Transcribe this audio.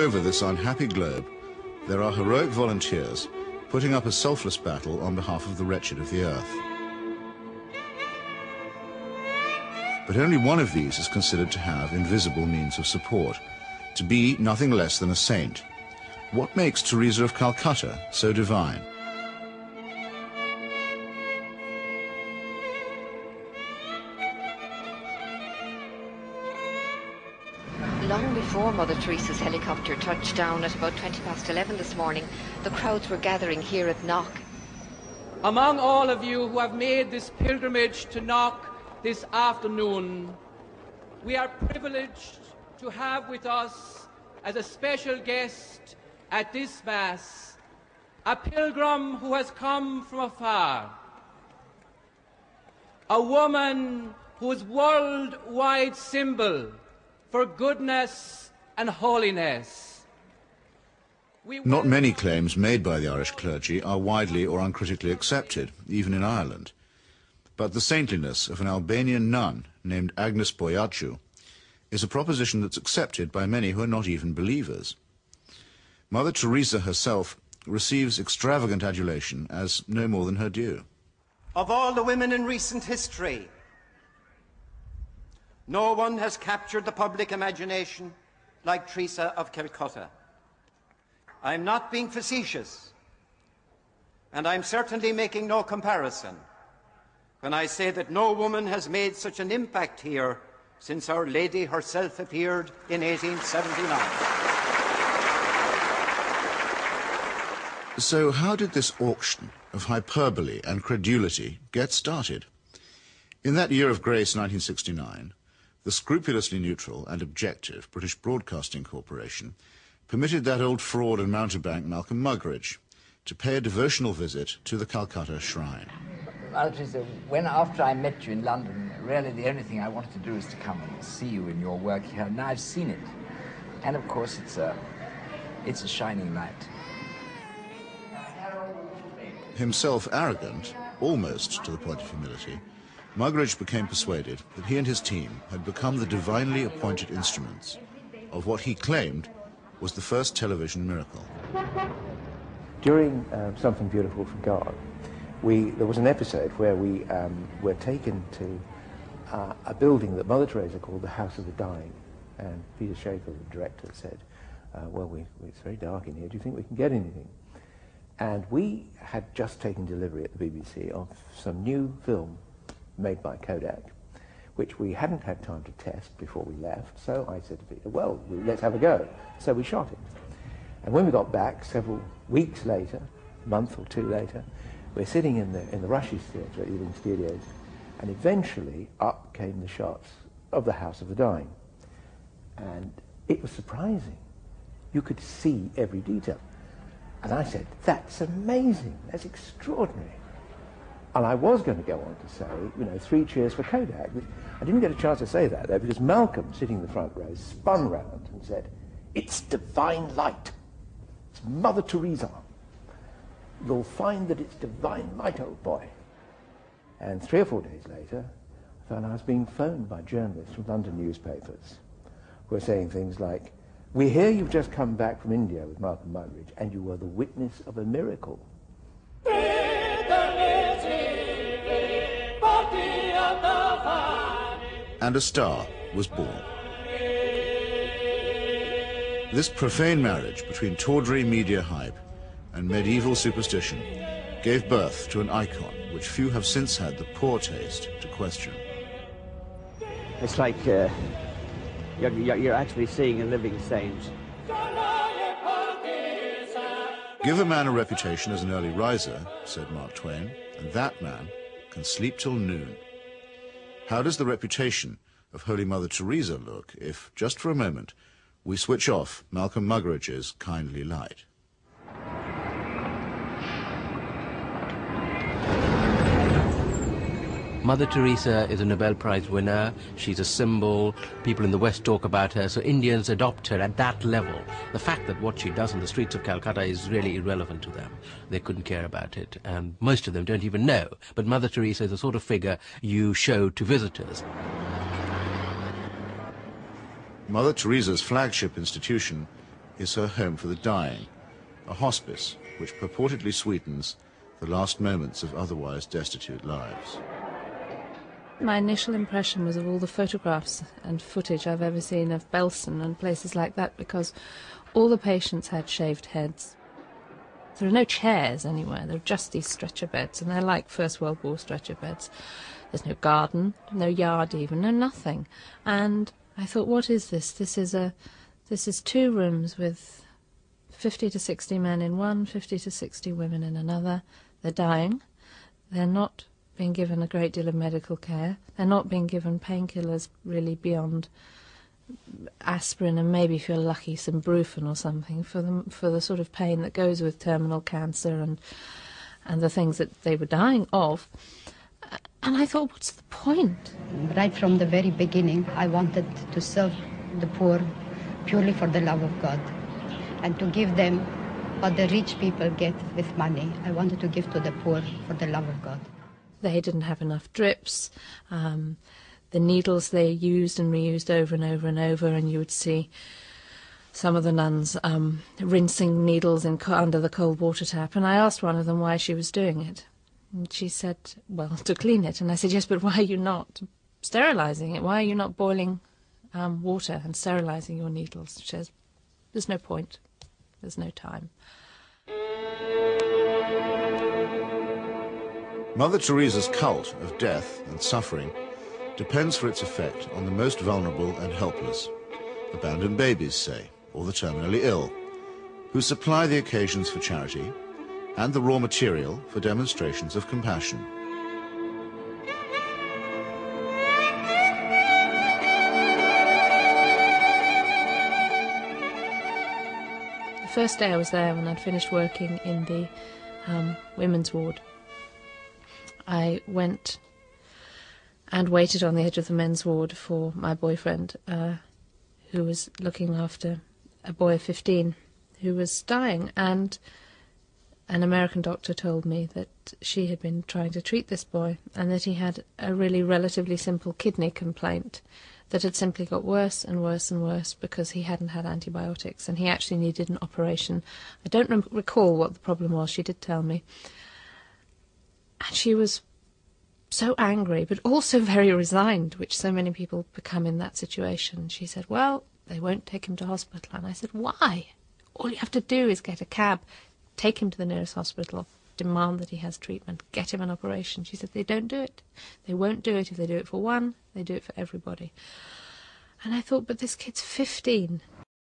over this unhappy globe, there are heroic volunteers putting up a selfless battle on behalf of the wretched of the earth. But only one of these is considered to have invisible means of support, to be nothing less than a saint. What makes Teresa of Calcutta so divine? Long before Mother Teresa's helicopter touched down at about 11:20 this morning, the crowds were gathering here at Knock. Among all of you who have made this pilgrimage to Knock this afternoon, we are privileged to have with us as a special guest at this Mass a pilgrim who has come from afar, a woman whose worldwide symbol for goodness and holiness. Not many claims made by the Irish clergy are widely or uncritically accepted, even in Ireland. But the saintliness of an Albanian nun named Agnes Boiaciu is a proposition that's accepted by many who are not even believers. Mother Teresa herself receives extravagant adulation as no more than her due. Of all the women in recent history, no one has captured the public imagination like Teresa of Calcutta. I'm not being facetious, and I'm certainly making no comparison when I say that no woman has made such an impact here since Our Lady herself appeared in 1879. So how did this auction of hyperbole and credulity get started? In that year of grace, 1969, the scrupulously neutral and objective British Broadcasting Corporation permitted that old fraud and mountebank Malcolm Muggeridge to pay a devotional visit to the Calcutta Shrine. Well, Teresa, after I met you in London, really the only thing I wanted to do is to come and see you in your work here. Now I've seen it. And of course it's a shining light. Himself arrogant, almost to the point of humility, Muggeridge became persuaded that he and his team had become the divinely appointed instruments of what he claimed was the first television miracle. During Something Beautiful from God, there was an episode where we were taken to a building that Mother Teresa called the House of the Dying. And Peter Schaefer, the director, said, it's very dark in here, do you think we can get anything? And we had just taken delivery at the BBC of some new film made by Kodak, which we hadn't had time to test before we left. So I said to Peter, well, let's have a go. So we shot it. And when we got back several weeks later, a month or two later, we're sitting in the Rushes Theatre at Ealing Studios, and eventually up came the shots of the House of the Dying. And it was surprising. You could see every detail. And I said, that's amazing, that's extraordinary. And I was going to go on to say, 3 cheers for Kodak. I didn't get a chance to say that though, because Malcolm, sitting in the front row, spun round and said, it's divine light. It's Mother Teresa. You'll find that it's divine light, old boy. And 3 or 4 days later, I found I was being phoned by journalists from London newspapers who were saying things like, we hear you've just come back from India with Malcolm Muggeridge, and you were the witness of a miracle. And a star was born. This profane marriage between tawdry media hype and medieval superstition gave birth to an icon which few have since had the poor taste to question. It's like you're actually seeing a living saint. Give a man a reputation as an early riser, said Mark Twain, and that man can sleep till noon. How does the reputation of Holy Mother Teresa look if, just for a moment, we switch off Malcolm Muggeridge's kindly light? Mother Teresa is a Nobel Prize winner. She's a symbol. People in the West talk about her, so Indians adopt her at that level. The fact that what she does in the streets of Calcutta is really irrelevant to them. They couldn't care about it, and most of them don't even know. But Mother Teresa is the sort of figure you show to visitors. Mother Teresa's flagship institution is her home for the dying, a hospice which purportedly sweetens the last moments of otherwise destitute lives. My initial impression was of all the photographs and footage I've ever seen of Belsen and places like that, because all the patients had shaved heads. There are no chairs anywhere, there are just these stretcher beds, and they're like First World War stretcher beds. There's no garden, no yard even, no nothing. And I thought, what is this? This is 2 rooms with 50 to 60 men in one, 50 to 60 women in another. They're dying. They're not being given a great deal of medical care. They're not being given painkillers really beyond aspirin and maybe, if you're lucky, some Brufen or something for the sort of pain that goes with terminal cancer and the things that they were dying of. And I thought, what's the point? Right from the very beginning, I wanted to serve the poor purely for the love of God and to give them what the rich people get with money. I wanted to give to the poor for the love of God. They didn't have enough drips. The needles they used and reused over and over and over, and you would see some of the nuns rinsing needles under the cold water tap. And I asked one of them why she was doing it. And she said, well, to clean it. And I said, yes, but why are you not sterilising it? Why are you not boiling water and sterilising your needles? She says, there's no point. There's no time. Mother Teresa's cult of death and suffering depends for its effect on the most vulnerable and helpless, abandoned babies, say, or the terminally ill, who supply the occasions for charity and the raw material for demonstrations of compassion. The first day I was there, when I'd finished working in the women's ward, I went and waited on the edge of the men's ward for my boyfriend, who was looking after a boy of 15 who was dying. And an American doctor told me that she had been trying to treat this boy and that he had a really relatively simple kidney complaint that had simply got worse and worse and worse because he hadn't had antibiotics, and he actually needed an operation. I don't recall what the problem was. She did tell me. And she was so angry, but also very resigned, which so many people become in that situation. She said, well, they won't take him to hospital. And I said, why? All you have to do is get a cab, take him to the nearest hospital, demand that he has treatment, get him an operation. She said, they don't do it. They won't do it. If they do it for one, they do it for everybody. And I thought, but this kid's 15.